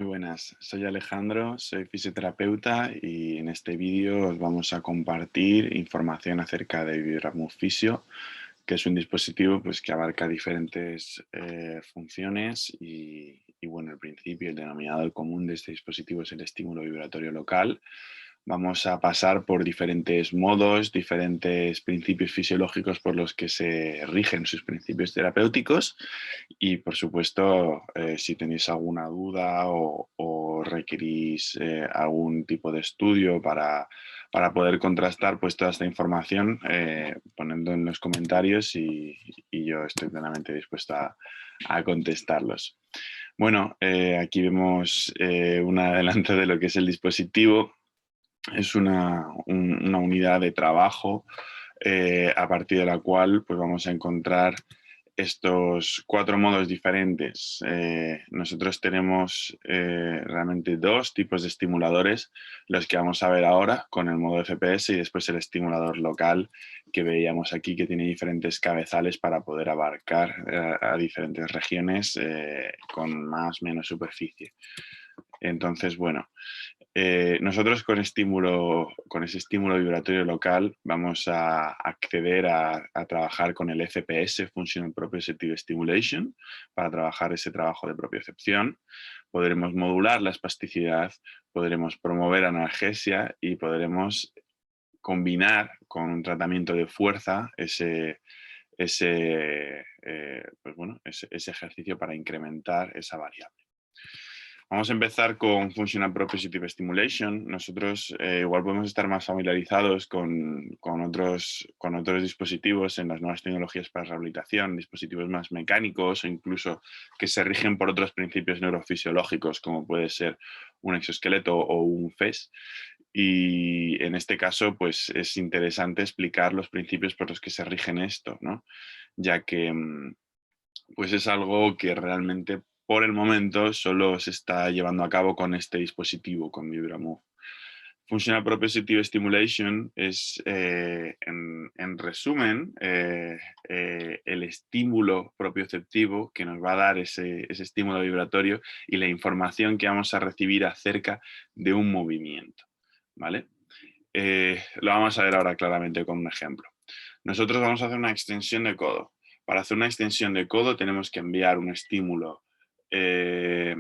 Muy buenas, soy Alejandro, soy fisioterapeuta y en este vídeo os vamos a compartir información acerca de Vibramove Physio, que es un dispositivo pues, que abarca diferentes funciones y bueno, el principio, el denominador común de este dispositivo es el estímulo vibratorio local. Vamos a pasar por diferentes modos, diferentes principios fisiológicos por los que se rigen sus principios terapéuticos y, por supuesto, si tenéis alguna duda o requerís algún tipo de estudio para poder contrastar pues, toda esta información, ponedlo en los comentarios y yo estoy plenamente dispuesto a contestarlos. Bueno, aquí vemos un adelanto de lo que es el dispositivo. Es una unidad de trabajo a partir de la cual pues, vamos a encontrar estos cuatro modos diferentes. Nosotros tenemos realmente dos tipos de estimuladores, los que vamos a ver ahora con el modo FPS y después el estimulador local que veíamos aquí, que tiene diferentes cabezales para poder abarcar a diferentes regiones con más o menos superficie. Entonces, bueno, nosotros con ese estímulo vibratorio local vamos a acceder a trabajar con el FPS, Functional Proprioceptive Stimulation, para trabajar ese trabajo de propiocepción. Podremos modular la espasticidad, podremos promover analgesia y podremos combinar con un tratamiento de fuerza ese ejercicio para incrementar esa variable. Vamos a empezar con Functional Proprioceptive Stimulation. Nosotros igual podemos estar más familiarizados con otros dispositivos en las nuevas tecnologías para rehabilitación, dispositivos más mecánicos o incluso que se rigen por otros principios neurofisiológicos, como puede ser un exoesqueleto o un FES. Y en este caso, pues es interesante explicar los principios por los que se rigen esto, ¿no? Ya que pues es algo que realmente por el momento solo se está llevando a cabo con este dispositivo, con Vibramove. Functional Proprioceptive Stimulation es, en resumen, el estímulo propioceptivo que nos va a dar ese estímulo vibratorio y la información que vamos a recibir acerca de un movimiento, ¿vale? Lo vamos a ver ahora claramente con un ejemplo. Nosotros vamos a hacer una extensión de codo. Para hacer una extensión de codo tenemos que enviar un estímulo eh,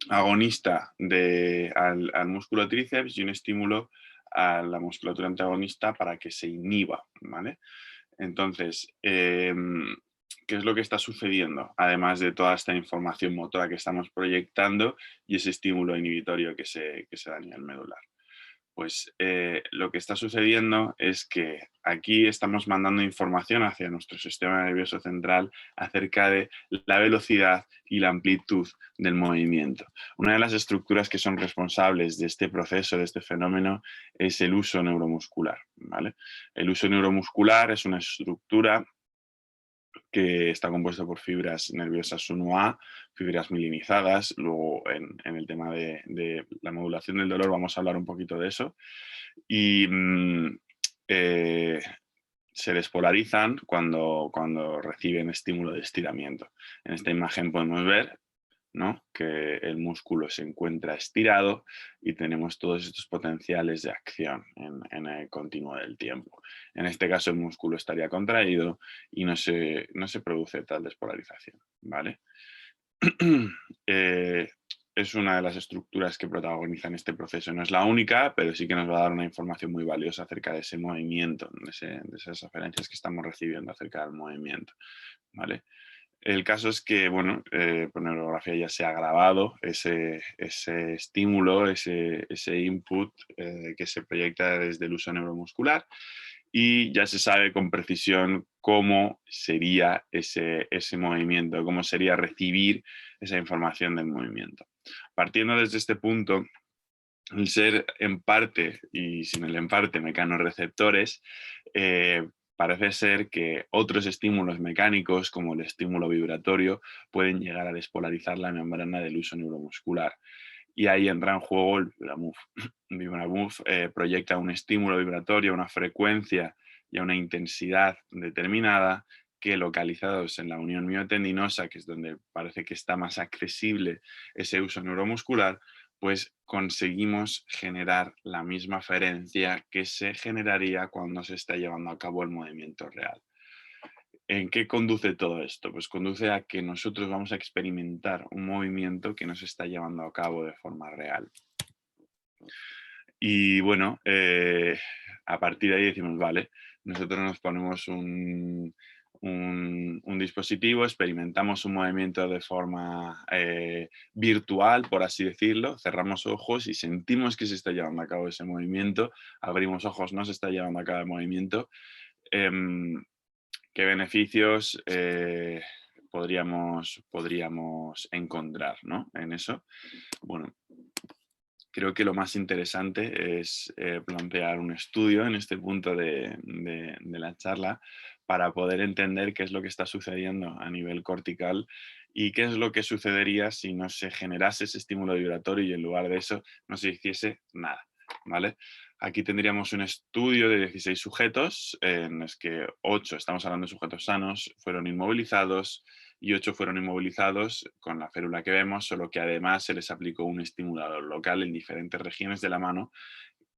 agonista al músculo tríceps y un estímulo a la musculatura antagonista para que se inhiba, ¿vale? Entonces, ¿qué es lo que está sucediendo? Además de toda esta información motora que estamos proyectando y ese estímulo inhibitorio que se da a nivel medular. Pues lo que está sucediendo es que aquí estamos mandando información hacia nuestro sistema nervioso central acerca de la velocidad y la amplitud del movimiento. Una de las estructuras que son responsables de este proceso, de este fenómeno, es el uso neuromuscular, ¿vale? El uso neuromuscular es una estructura que está compuesto por fibras nerviosas 1A, fibras mielinizadas. Luego, en el tema de la modulación del dolor, vamos a hablar un poquito de eso. Y eh, se despolarizan cuando reciben estímulo de estiramiento. En esta imagen podemos ver, ¿no?, que el músculo se encuentra estirado y tenemos todos estos potenciales de acción en el continuo del tiempo. En este caso el músculo estaría contraído y no se produce tal despolarización, ¿vale? Eh, es una de las estructuras que protagonizan este proceso. No es la única, pero sí que nos va a dar una información muy valiosa acerca de ese movimiento, de esas referencias que estamos recibiendo acerca del movimiento, ¿vale? El caso es que, bueno, por neurografía ya se ha grabado ese estímulo, ese input que se proyecta desde el uso neuromuscular y ya se sabe con precisión cómo sería ese movimiento, cómo sería recibir esa información del movimiento. Partiendo desde este punto, el ser en parte y sin el en parte mecanorreceptores, parece ser que otros estímulos mecánicos, como el estímulo vibratorio, pueden llegar a despolarizar la membrana del uso neuromuscular. Y ahí entra en juego el Vibramove. Vibramove proyecta un estímulo vibratorio, una frecuencia y a una intensidad determinada que localizados en la unión miotendinosa, que es donde parece que está más accesible ese uso neuromuscular, pues conseguimos generar la misma aferencia que se generaría cuando se está llevando a cabo el movimiento real. ¿En qué conduce todo esto? Pues conduce a que nosotros vamos a experimentar un movimiento que no se está llevando a cabo de forma real. Y bueno, a partir de ahí decimos, vale, nosotros nos ponemos un dispositivo, experimentamos un movimiento de forma virtual, por así decirlo, cerramos ojos y sentimos que se está llevando a cabo ese movimiento, abrimos ojos, no se está llevando a cabo el movimiento. Em, ¿Qué beneficios podríamos encontrar, ¿no? En eso? Bueno, creo que lo más interesante es plantear un estudio en este punto de la charla para poder entender qué es lo que está sucediendo a nivel cortical y qué es lo que sucedería si no se generase ese estímulo vibratorio y en lugar de eso no se hiciese nada, ¿vale? Aquí tendríamos un estudio de 16 sujetos en los que 8, estamos hablando de sujetos sanos, fueron inmovilizados y 8 fueron inmovilizados con la férula que vemos, solo que además se les aplicó un estimulador local en diferentes regiones de la mano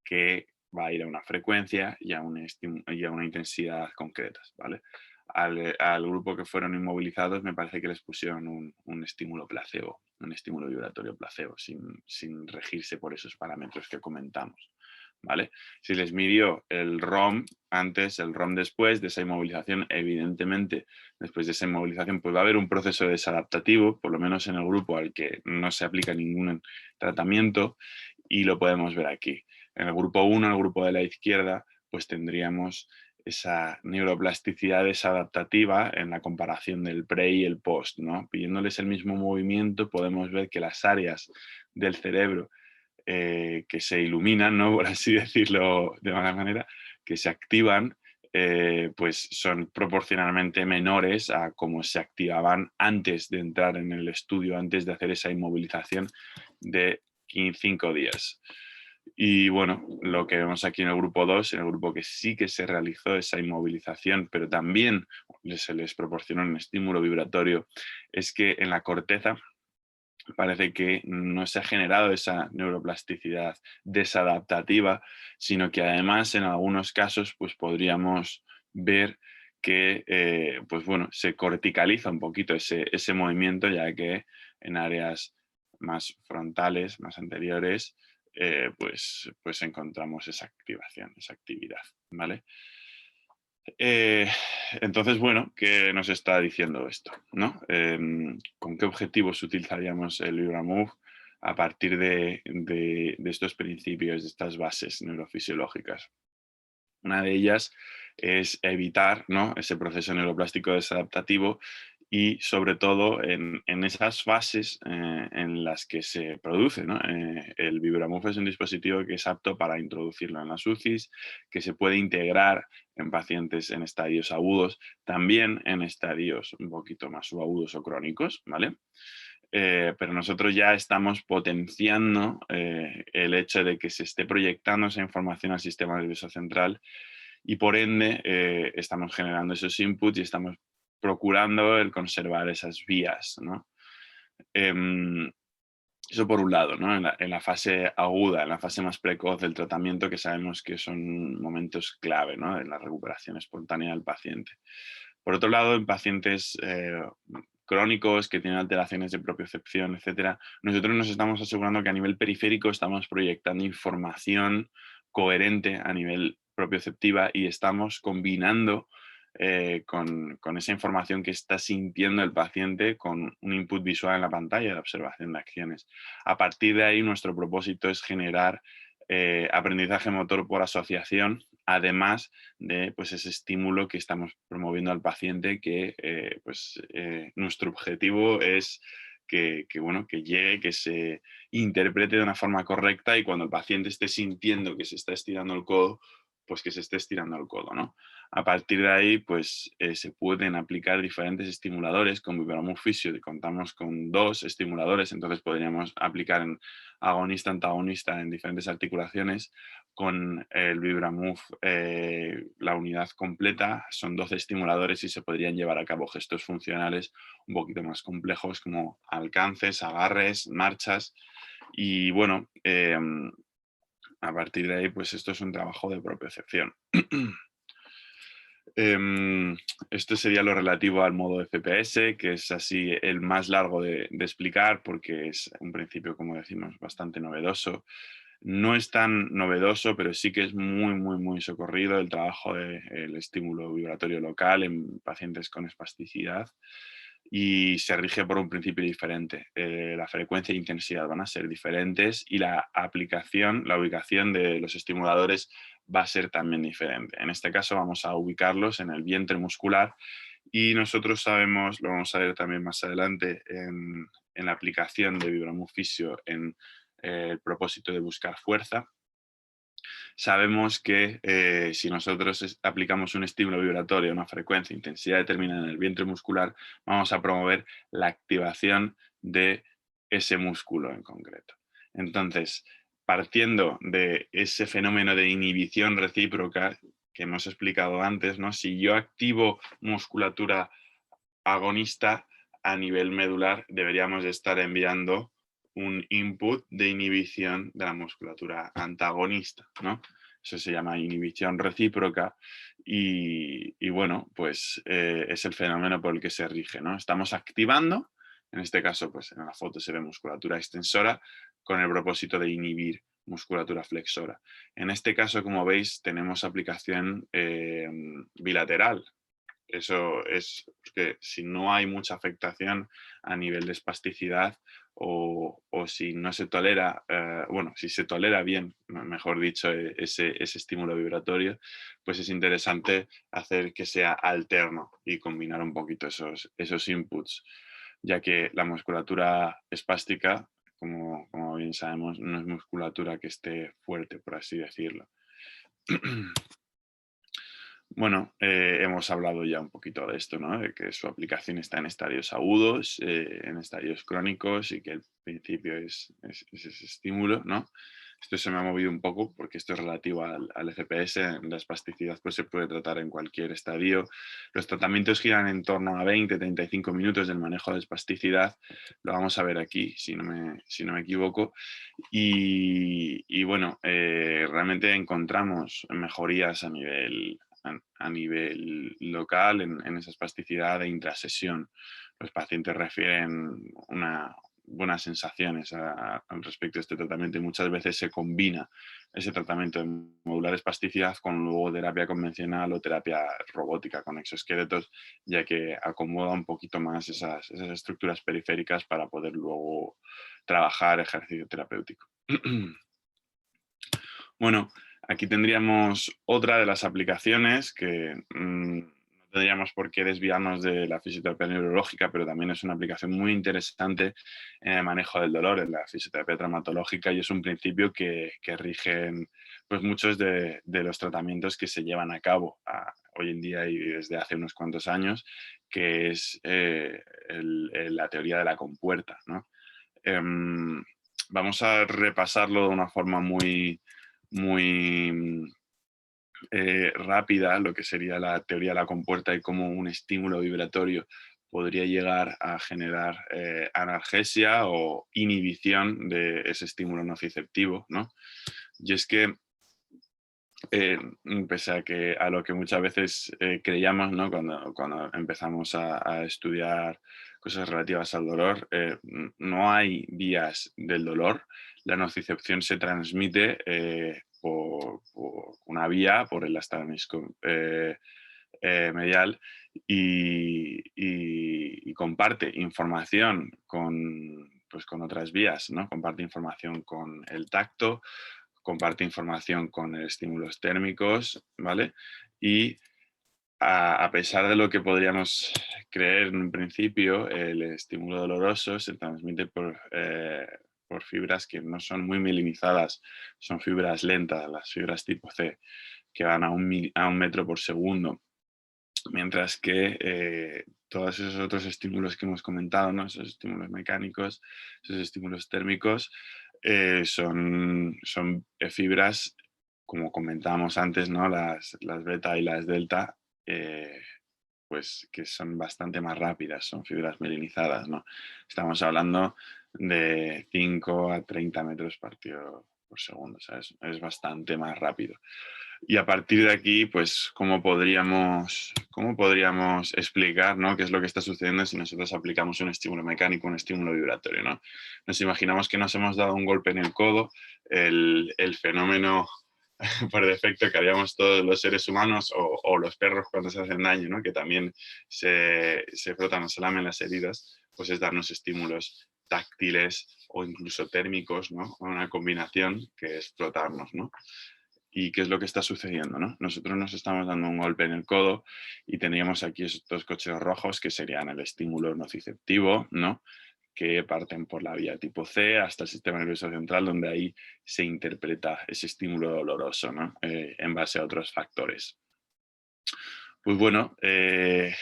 que va a ir a una frecuencia y a una intensidad concretas, ¿vale? Al grupo que fueron inmovilizados me parece que les pusieron un estímulo placebo, un estímulo vibratorio placebo, sin regirse por esos parámetros que comentamos, ¿vale? Si les midió el ROM antes, el ROM después de esa inmovilización, evidentemente, después de esa inmovilización, pues va a haber un proceso desadaptativo, por lo menos en el grupo al que no se aplica ningún tratamiento, y lo podemos ver aquí. En el grupo 1, el grupo de la izquierda, pues tendríamos esa neuroplasticidad desadaptativa en la comparación del pre y el post, ¿no? Pidiéndoles el mismo movimiento, podemos ver que las áreas del cerebro que se iluminan, ¿no? Por así decirlo de alguna manera, que se activan, pues son proporcionalmente menores a cómo se activaban antes de entrar en el estudio, antes de hacer esa inmovilización de 5 días. Y bueno, lo que vemos aquí en el grupo 2, en el grupo que sí que se realizó esa inmovilización, pero también se les proporcionó un estímulo vibratorio, es que en la corteza parece que no se ha generado esa neuroplasticidad desadaptativa, sino que además en algunos casos pues podríamos ver que pues bueno, se corticaliza un poquito ese movimiento, ya que en áreas más frontales, más anteriores, pues encontramos esa activación, esa actividad, ¿vale? Eh, entonces, bueno, ¿qué nos está diciendo esto, no? ¿Con qué objetivos utilizaríamos el Vibramove a partir de estos principios, de estas bases neurofisiológicas? Una de ellas es evitar, ¿no?, ese proceso neuroplástico desadaptativo y sobre todo en esas fases en las que se produce, ¿no? El Vibramuf es un dispositivo que es apto para introducirlo en las UCIs, que se puede integrar en pacientes en estadios agudos, también en estadios un poquito más subagudos o crónicos, ¿vale? Pero nosotros ya estamos potenciando el hecho de que se esté proyectando esa información al sistema nervioso central y por ende estamos generando esos inputs y estamos procurando el conservar esas vías, ¿no? Em, Eso por un lado, ¿no? En la fase aguda, en la fase más precoz del tratamiento, que sabemos que son momentos clave, ¿no?, en la recuperación espontánea del paciente. Por otro lado, en pacientes crónicos que tienen alteraciones de propiocepción, etcétera, nosotros nos estamos asegurando que a nivel periférico estamos proyectando información coherente a nivel propioceptiva y estamos combinando con esa información que está sintiendo el paciente con un input visual en la pantalla de observación de acciones. A partir de ahí, nuestro propósito es generar aprendizaje motor por asociación, además de pues, ese estímulo que estamos promoviendo al paciente, que nuestro objetivo es bueno, que llegue, que se interprete de una forma correcta y cuando el paciente esté sintiendo que se está estirando el codo, pues que se esté estirando el codo, ¿no? A partir de ahí, pues se pueden aplicar diferentes estimuladores. Con Vibramove Physio contamos con 2 estimuladores, entonces podríamos aplicar en agonista-antagonista en diferentes articulaciones. Con el Vibramove, la unidad completa, son 12 estimuladores y se podrían llevar a cabo gestos funcionales un poquito más complejos como alcances, agarres, marchas. Y bueno, a partir de ahí, pues esto es un trabajo de propiocepción. Em, Esto sería lo relativo al modo FPS, que es así el más largo de explicar porque es un principio, como decimos, bastante novedoso. No es tan novedoso, pero sí que es muy, muy, muy socorrido el trabajo del estímulo vibratorio local en pacientes con espasticidad y se rige por un principio diferente. La frecuencia e intensidad van a ser diferentes y la aplicación, la ubicación de los estimuladores va a ser también diferente. En este caso vamos a ubicarlos en el vientre muscular y nosotros sabemos, lo vamos a ver también más adelante en la aplicación de Vibramove Physio en el propósito de buscar fuerza. Sabemos que si nosotros aplicamos un estímulo vibratorio, una frecuencia, intensidad determinada en el vientre muscular, vamos a promover la activación de ese músculo en concreto. Entonces, partiendo de ese fenómeno de inhibición recíproca que hemos explicado antes, ¿no? Si yo activo musculatura agonista a nivel medular, deberíamos estar enviando un input de inhibición de la musculatura antagonista, ¿no? Eso se llama inhibición recíproca y bueno, pues es el fenómeno por el que se rige, ¿no? Estamos activando, en este caso, pues en la foto se ve musculatura extensora con el propósito de inhibir musculatura flexora. En este caso, como veis, tenemos aplicación bilateral. Eso es que si no hay mucha afectación a nivel de espasticidad o si no se tolera, bueno, si se tolera bien, mejor dicho, ese estímulo vibratorio, pues es interesante hacer que sea alterno y combinar un poquito esos inputs, ya que la musculatura espástica, como bien sabemos, no es musculatura que esté fuerte, por así decirlo. Bueno, hemos hablado ya un poquito de esto, ¿no? De que su aplicación está en estadios agudos, en estadios crónicos y que el principio es ese estímulo, ¿no? Esto se me ha movido un poco porque esto es relativo al FPS. La espasticidad pues, se puede tratar en cualquier estadio. Los tratamientos giran en torno a 20-35 minutos del manejo de espasticidad. Lo vamos a ver aquí, si no me equivoco. Y bueno, realmente encontramos mejorías a nivel local en esa espasticidad de intrasesión. Los pacientes refieren buenas sensaciones al respecto de este tratamiento y muchas veces se combina ese tratamiento de modular espasticidad con luego terapia convencional o terapia robótica con exoesqueletos, ya que acomoda un poquito más esas estructuras periféricas para poder luego trabajar ejercicio terapéutico. Bueno, aquí tendríamos otra de las aplicaciones que no tendríamos por qué desviarnos de la fisioterapia neurológica, pero también es una aplicación muy interesante en el manejo del dolor, en la fisioterapia traumatológica, y es un principio que rigen pues, muchos de los tratamientos que se llevan a cabo hoy en día y desde hace unos cuantos años, que es la teoría de la compuerta, ¿no? Vamos a repasarlo de una forma muy rápida, lo que sería la teoría de la compuerta y cómo un estímulo vibratorio podría llegar a generar analgesia o inhibición de ese estímulo nociceptivo, ¿no? Y es que pese a lo que muchas veces creíamos, ¿no? Cuando empezamos a estudiar cosas relativas al dolor, no hay vías del dolor. La nocicepción se transmite por una vía, por el astramisco medial y comparte información con otras vías, ¿no? Comparte información con el tacto, comparte información con estímulos térmicos, ¿vale? Y a pesar de lo que podríamos creer en un principio, el estímulo doloroso se transmite por fibras que no son muy mielinizadas, son fibras lentas, las fibras tipo C, que van a 1 metro por segundo. Mientras que todos esos otros estímulos que hemos comentado, ¿no? Esos estímulos mecánicos, esos estímulos térmicos, son fibras, como comentábamos antes, ¿no? Las beta y las delta, pues que son bastante más rápidas, son fibras mielinizadas, ¿no? Estamos hablando de 5 a 30 metros partido por segundo, o sea, es bastante más rápido. Y a partir de aquí, pues, ¿cómo podríamos explicar, ¿no? qué es lo que está sucediendo si nosotros aplicamos un estímulo mecánico, un estímulo vibratorio, ¿no? Nos imaginamos que nos hemos dado un golpe en el codo, el fenómeno por defecto que haríamos todos los seres humanos o los perros cuando se hacen daño, ¿no? Que también se frotan o se lamen las heridas, pues es darnos estímulos táctiles o incluso térmicos, ¿no? Una combinación que es frotarnos, ¿no? ¿Y qué es lo que está sucediendo, no? Nosotros nos estamos dando un golpe en el codo y tendríamos aquí estos coches rojos que serían el estímulo nociceptivo, ¿no? Que parten por la vía tipo C hasta el sistema nervioso central, donde ahí se interpreta ese estímulo doloroso, ¿no? En base a otros factores. Pues bueno, ¿qué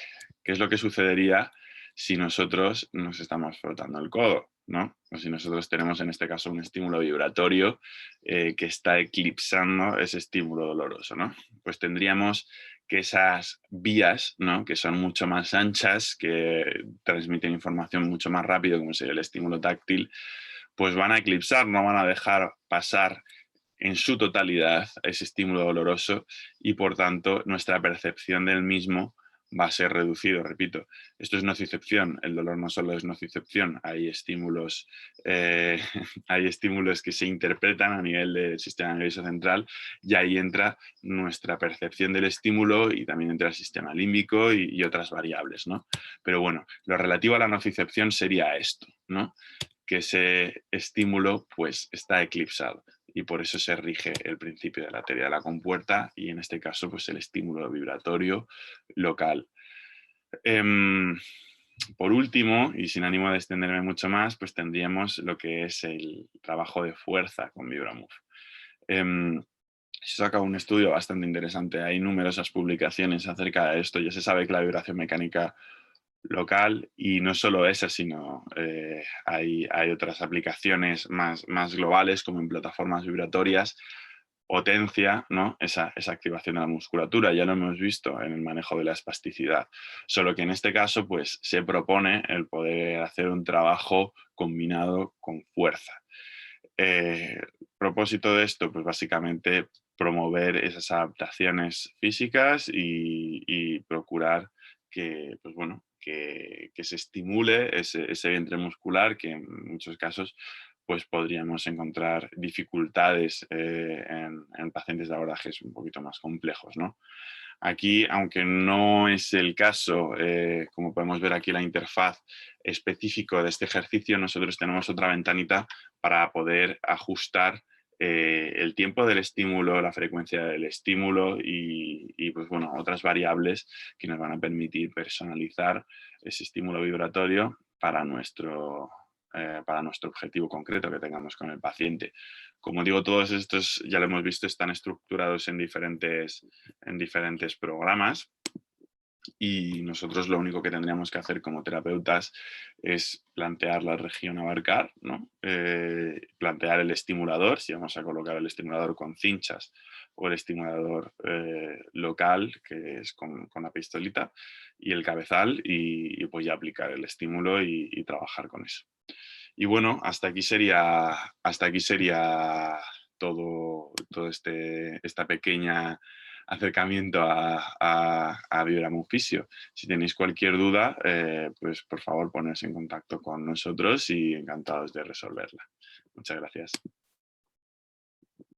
es lo que sucedería si nosotros nos estamos frotando el codo, ¿no? O si nosotros tenemos en este caso un estímulo vibratorio que está eclipsando ese estímulo doloroso, ¿no? Pues tendríamos que esas vías, ¿no? Que son mucho más anchas, que transmiten información mucho más rápido, como sería el estímulo táctil, pues van a eclipsar, no van a dejar pasar en su totalidad ese estímulo doloroso y por tanto nuestra percepción del mismo va a ser reducido, repito. Esto es nocicepción, el dolor no solo es nocicepción, eh, hay estímulos que se interpretan a nivel del sistema nervioso central y ahí entra nuestra percepción del estímulo y también entra el sistema límbico y otras variables, ¿no? Pero bueno, lo relativo a la nocicepción sería esto, ¿no? Que ese estímulo pues está eclipsado y por eso se rige el principio de la teoría de la compuerta y en este caso pues el estímulo vibratorio local. Em, por último, y sin ánimo de extenderme mucho más, pues tendríamos lo que es el trabajo de fuerza con Vibramove. Se saca un estudio bastante interesante, hay numerosas publicaciones acerca de esto, ya se sabe que la vibración mecánica local y no solo esa, sino hay otras aplicaciones más globales como en plataformas vibratorias, potencia, ¿no? esa activación de la musculatura, ya lo hemos visto en el manejo de la espasticidad, solo que en este caso pues se propone el poder hacer un trabajo combinado con fuerza. Propósito de esto, pues básicamente promover esas adaptaciones físicas y procurar que, pues bueno, que se estimule ese vientre muscular que en muchos casos pues podríamos encontrar dificultades en pacientes de abordajes un poquito más complejos, ¿no? Aquí, aunque no es el caso, como podemos ver aquí la interfaz específico de este ejercicio, nosotros tenemos otra ventanita para poder ajustar el tiempo del estímulo, la frecuencia del estímulo y, pues bueno, otras variables que nos van a permitir personalizar ese estímulo vibratorio para nuestro objetivo concreto que tengamos con el paciente. Como digo, todos estos, ya lo hemos visto, están estructurados en diferentes programas y nosotros lo único que tendríamos que hacer como terapeutas es plantear la región a abarcar, ¿no? Plantear el estimulador, si vamos a colocar el estimulador con cinchas o el estimulador local, que es con la pistolita, y el cabezal, y pues ya aplicar el estímulo y trabajar con eso. Y bueno, hasta aquí sería todo esta pequeña acercamiento a Vibramove Physio. Si tenéis cualquier duda, pues por favor poneros en contacto con nosotros y encantados de resolverla. Muchas gracias.